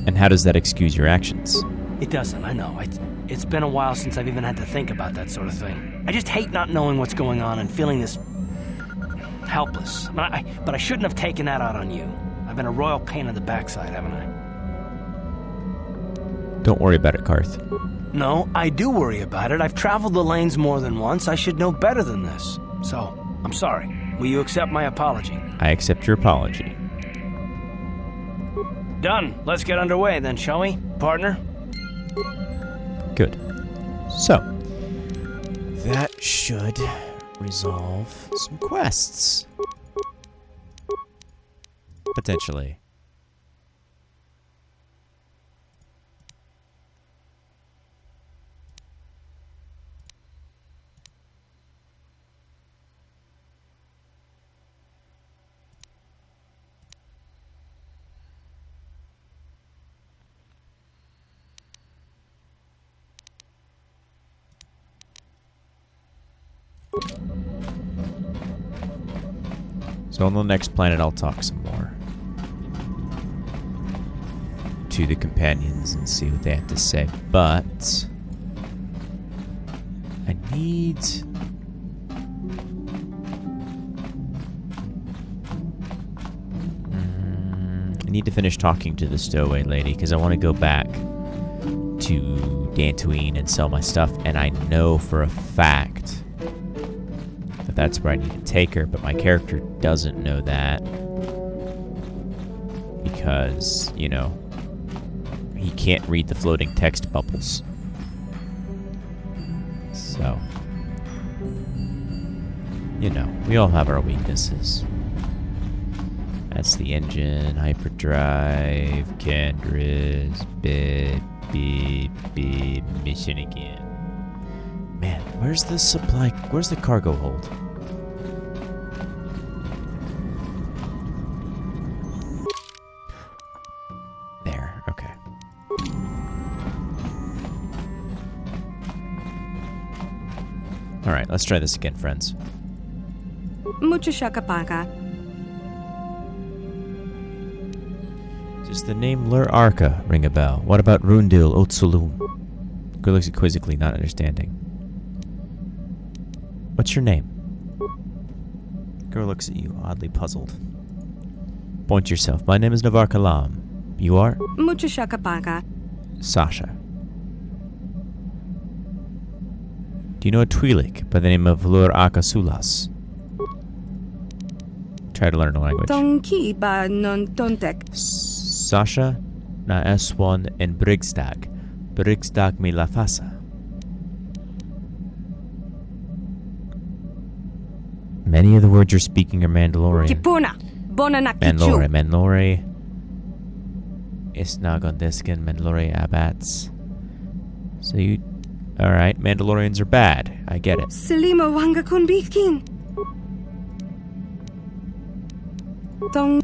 And how does that excuse your actions? It doesn't, I know. It's been a while since I've even had to think about that sort of thing. I just hate not knowing what's going on and feeling this helpless. But I shouldn't have taken that out on you. I've been a royal pain in the backside, haven't I? Don't worry about it, Carth. No, I do worry about it. I've traveled the lanes more than once. I should know better than this. So, I'm sorry. Will you accept my apology? I accept your apology. Done. Let's get underway then, shall we, partner? Good. So, that should resolve some quests. Potentially. So on the next planet, I'll talk some more to the companions and see what they have to say. But I need... I need to finish talking to the stowaway lady because I want to go back to Dantooine and sell my stuff. And I know for a fact that that's where I need to take her, but my character doesn't know that because, you know, he can't read the floating text bubbles. So, you know, we all have our weaknesses. That's the engine, hyperdrive, Candra's, beep, mission again. Man, where's the supply, where's the cargo hold? There, okay. Alright, let's try this again, friends. Mucho shakapaka. Does the name Lur Arca ring a bell? What about Rundil Otsulum? Girl looks quizzically, not understanding. What's your name? Girl looks at you, oddly puzzled. Point yourself. My name is Navar Kalam. You are? Mucho shakapaka. Sasha. Do you know a Twi'lek by the name of Lur Arca Sulas? Try to learn a language. Tonki ba non tontek. Sasha na S1 en Brigstag. Brigstag mi la fasa. Many of the words you're speaking are Mandalorian. Kipuna. Bonanakichu. Mandalore. Isnagondeskin, Mandalore abats. So you... Alright, Mandalorians are bad. I get it. Selima wanga konbitkin. Tong...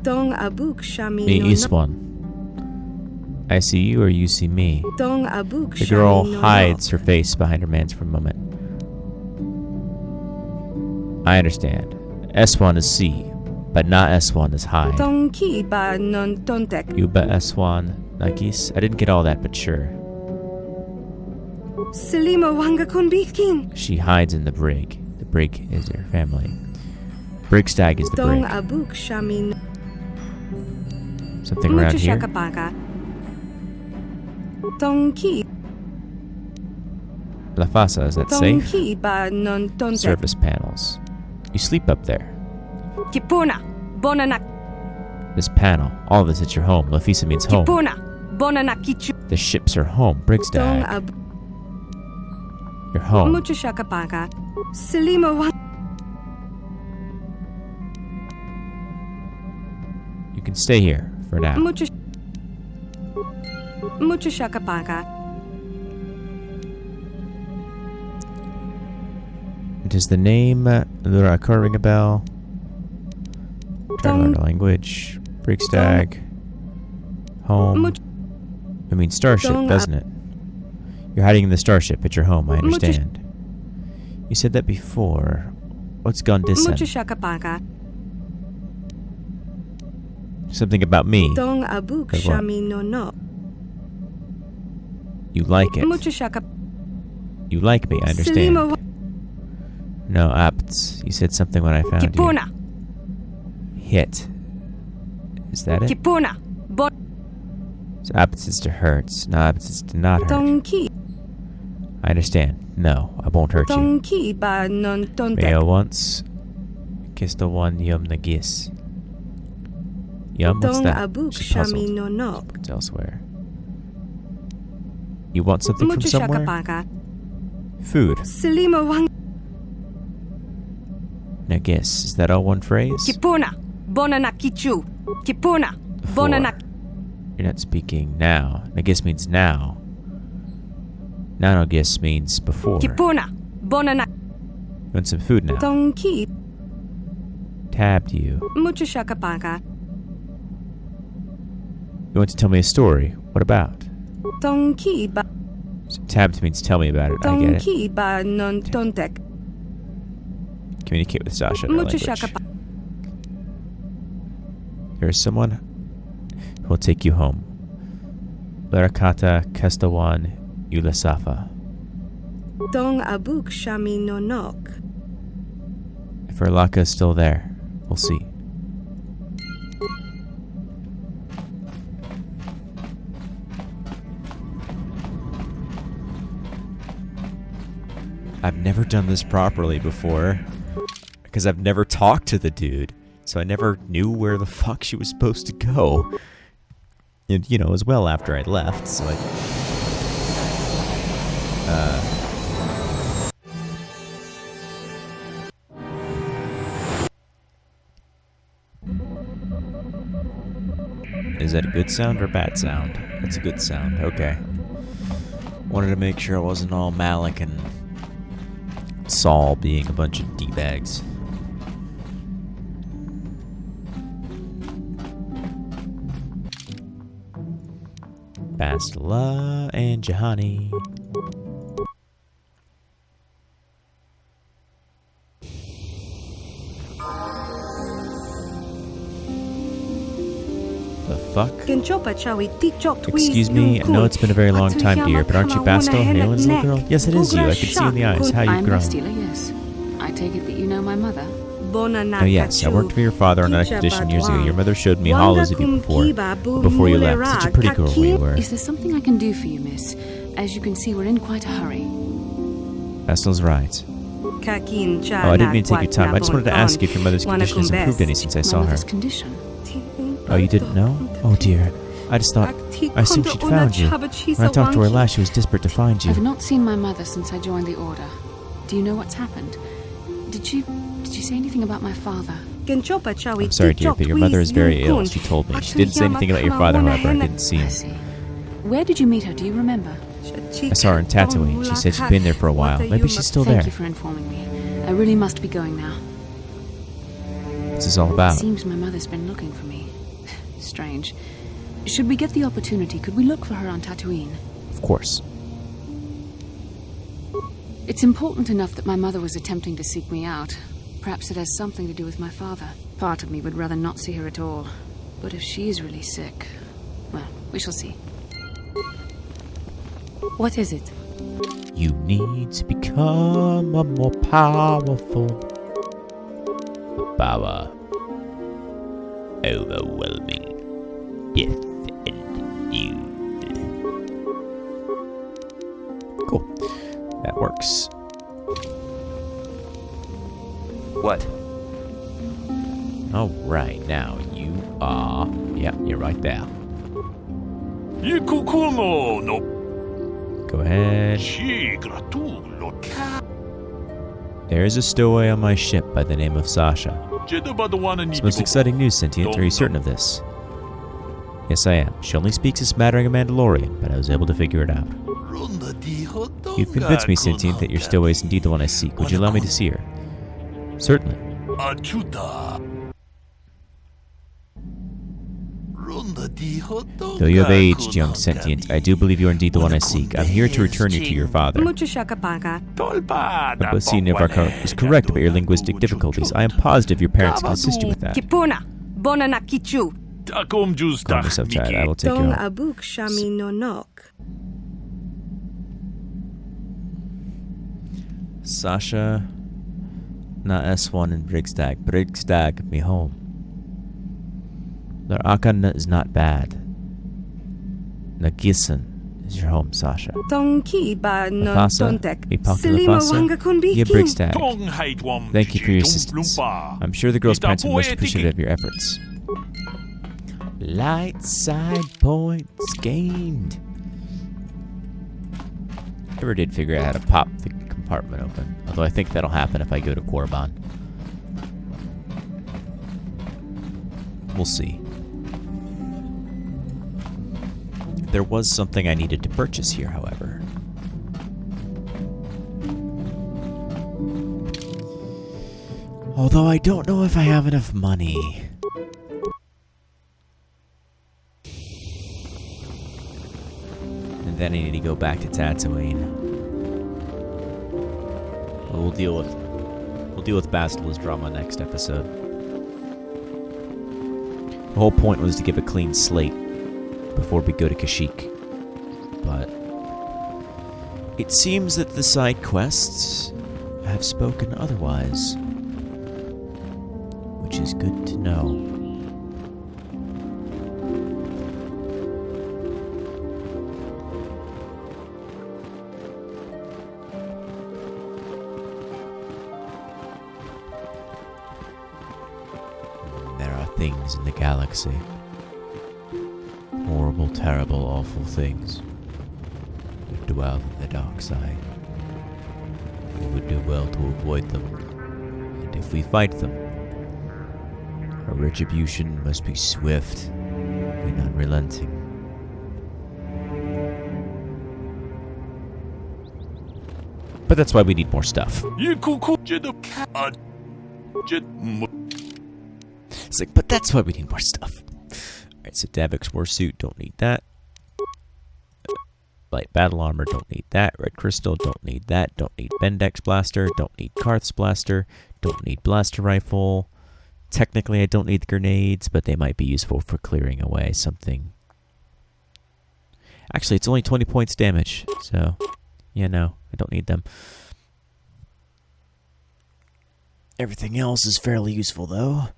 Dong abuk shami Me no Iswan. I see you or you see me. Dong abuk The girl shami no hides her face behind her mans for a moment. I understand. S1 is C, but not S1 is hide. Tonki ba non tontek. Yuba S1 Nagis. I didn't get all that, but sure. Selima wanga konbitkin. She hides in the brig. The brig is her family. Brigstag is the Dong brig. abuk shami no. Something around Mucho here. shakapaka. Tonki. La Fasa, is that safe? Tonki ba non tontek. Surface panels. You sleep up there. Kipuna. Bonanak. This panel. All this at your home. Lafisa means home. Kipuna. Bonanakichu. The ships are home. Dong Brigstag. abuk. You're home. Mucho shakapaka. Selima wanga. You can stay here for now. Mucho shakapaka. Does the name Luraka ring a bell? Try to learn a language. Brigstag. Home. I mean starship, doesn't it? You're hiding in the starship at your home, I understand. You said that before. What's gone Mucho distant? shakapaka. Something about me. Dong abuk Like what? shami no no. You like it. Mucho shakap. You like me, I understand. Selima No, Apts. You said something when I found Kipuna. you. Hit. Is that it? Kipuna. Bon. So opposites to hurts, not opposites to not hurt. Donkey. I understand. No, I won't hurt you. Donkey ba non Meo once kissed the one yum nagis. Yum, what's Dong that? abuk She puzzled. shami no nok. It's elsewhere. You want something from Mucho somewhere? shakapaka. Food. Selimo wang. Nagis. Is that all one phrase? Kipuna. Bonana kichu. Kipuna. Bonana. You're not speaking now. Nagis means now. Nanogis means before. Kipuna. Bonana. You want some food now? Donkey. Tabbed you. Mucho shakapaka. You want to tell me a story? What about? Donkey ba. So tabbed means tell me about it. I get it. Donkey ba non tontek. Communicate with Sasha in her Mucho language. shakapaka. There is someone who will take you home. Larakata Kestawan Ulasafa. Dong abuk shami no nok. If Erlaka is still there, we'll see. I've never done this properly before, because I've never talked to the dude, so I never knew where the fuck she was supposed to go. And, you know, it was well after I'd left, so Is that a good sound or a bad sound? That's a good sound, okay. Wanted to make sure I wasn't all Malik and Saul being a bunch of D-bags. Bastila and Jahani. The fuck? Excuse me, I know it's been a very long time, dear, but aren't you Bastel, Halen's little girl? Yes, it is you. I can see in the eyes how you've I'm grown. Bastila, yes. I take it that you know my mother. Oh yes, I worked for your father on an expedition years ago. Your mother showed me hollows of you before you left. Such a pretty girl you were. Is there something I can do for you, miss? As you can see, we're in quite a hurry. Bastel's right. Oh, I didn't mean to take your time. I just wanted to ask if your mother's condition has improved any since I saw her. Mother's condition? Oh, you didn't know? Oh dear. I just thought... I assumed she'd found you. When I talked to her last, she was desperate to find you. I've not seen my mother since I joined the Order. Do you know what's happened? Did she say anything about my father? I'm sorry, dear, but your mother is very ill, she told me. She didn't say anything about your father, however. I didn't see him. I see. Where did you meet her? Do you remember? I saw her in Tatooine. She said she'd been there for a while. Maybe she's still there. Thank you for informing me. I really must be going now. What's this all about? It seems my mother's been looking for me. Strange. Should we get the opportunity, could we look for her on Tatooine? Of course. It's important enough that my mother was attempting to seek me out. Perhaps it has something to do with my father. Part of me would rather not see her at all. But if she is really sick, well, we shall see. What is it? You need to become a more powerful. Power. Overwhelming. Death and you. Cool. That works. What? Alright, now you are... Yep, you're right there. Go ahead. There is a stowaway on my ship by the name of Sasha. It's most exciting news, Sentient. Are you certain of this? Yes, I am. She only speaks a smattering of Mandalorian, but I was able to figure it out. You've convinced me, Sentient, that your stowaway is indeed the one I seek. Would you allow me to see her? Certainly. Though you have aged, young Sentient, I do believe you are indeed the one I seek. I'm here to return you to your father. Makwasi Nevarkar is correct about your linguistic difficulties. I am positive your parents can assist you with that. Calm yourself, Tad. I will take you home. Sasha, na S1 in Brigstag. Brigstag, me home. Their Akan is not bad. Nagisan is your home, Sasha. Tonki ba non Lafasa, tontek. Ipaka Selima Lafasa, wanga konbiki. your Briggs tag. Thank you for your assistance. I'm sure the girl's parents are most appreciative of your efforts. Light side points gained. Never did figure out how to pop the compartment open. Although I think that'll happen if I go to Korriban. We'll see. There was something I needed to purchase here, however. Although I don't know if I have enough money. And then I need to go back to Tatooine. We'll deal with Basile's drama next episode. The whole point was to give a clean slate before we go to Kashyyyk. But it seems that the side quests have spoken otherwise, which is good to know. There are things in the galaxy. Horrible, terrible, awful things that dwell in the dark side. We would do well to avoid them, and if we fight them, our retribution must be swift and unrelenting. But that's why we need more stuff. It's like, but that's why we need more stuff. Alright, so Davok's Warsuit, don't need that. Light Battle Armor, don't need that. Red Crystal, don't need that. Don't need Bendix Blaster, don't need Karth's Blaster, don't need Blaster Rifle. Technically, I don't need the grenades, but they might be useful for clearing away something. Actually, it's only 20 points damage, so yeah, no, I don't need them. Everything else is fairly useful, though.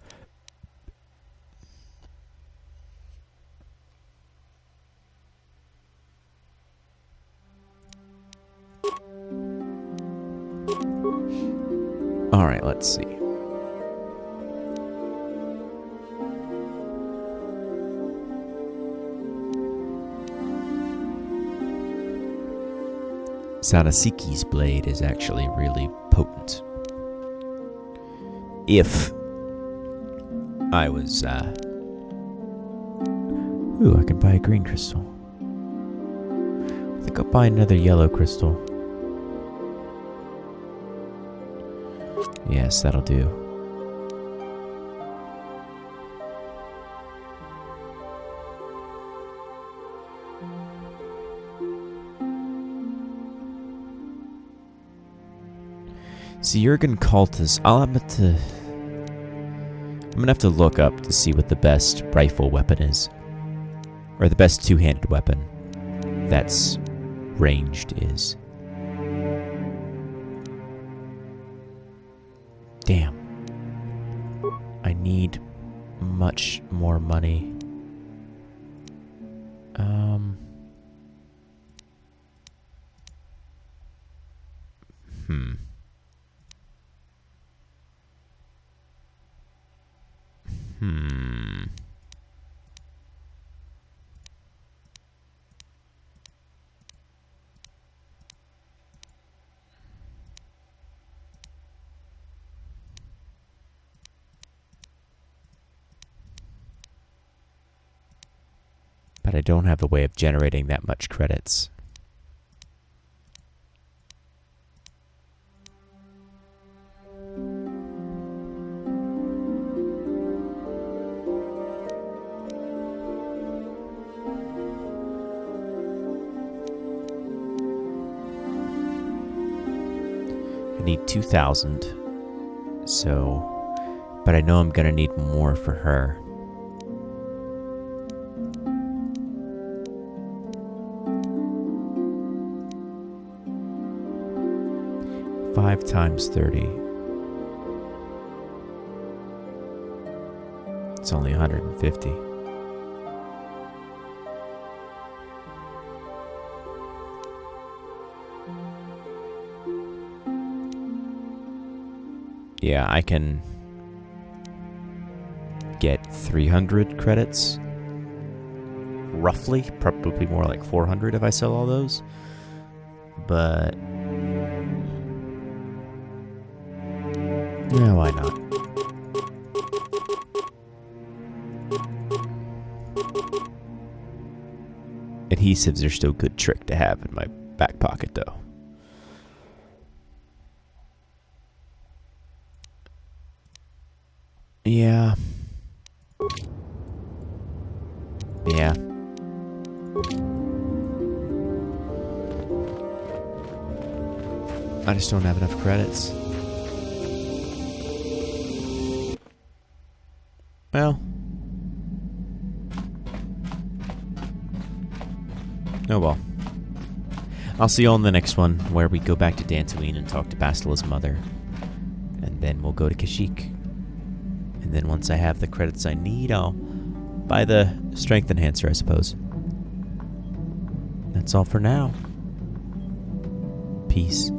Alright, let's see. Sadasiki's blade is actually really potent. If I was, Ooh, I can buy a green crystal. I think I'll buy another yellow crystal. Yes, that'll do. See, Jurgen Cultus, I'm gonna have to look up to see what the best rifle weapon is. Or the best two-handed weapon that's ranged is. Damn. I need much more money. But I don't have a way of generating that much credits. I need 2,000. So, but I know I'm gonna need more for her. 5 times 30. It's only 150. Yeah, I can get 300 credits. Roughly. Probably more like 400 if I sell all those. But... yeah, why not? Adhesives are still a good trick to have in my back pocket, though. Yeah. Yeah. I just don't have enough credits. Well. Oh well. I'll see you all in the next one, where we go back to Dantooine and talk to Bastila's mother. And then we'll go to Kashyyyk. And then once I have the credits I need, I'll buy the strength enhancer, I suppose. That's all for now. Peace.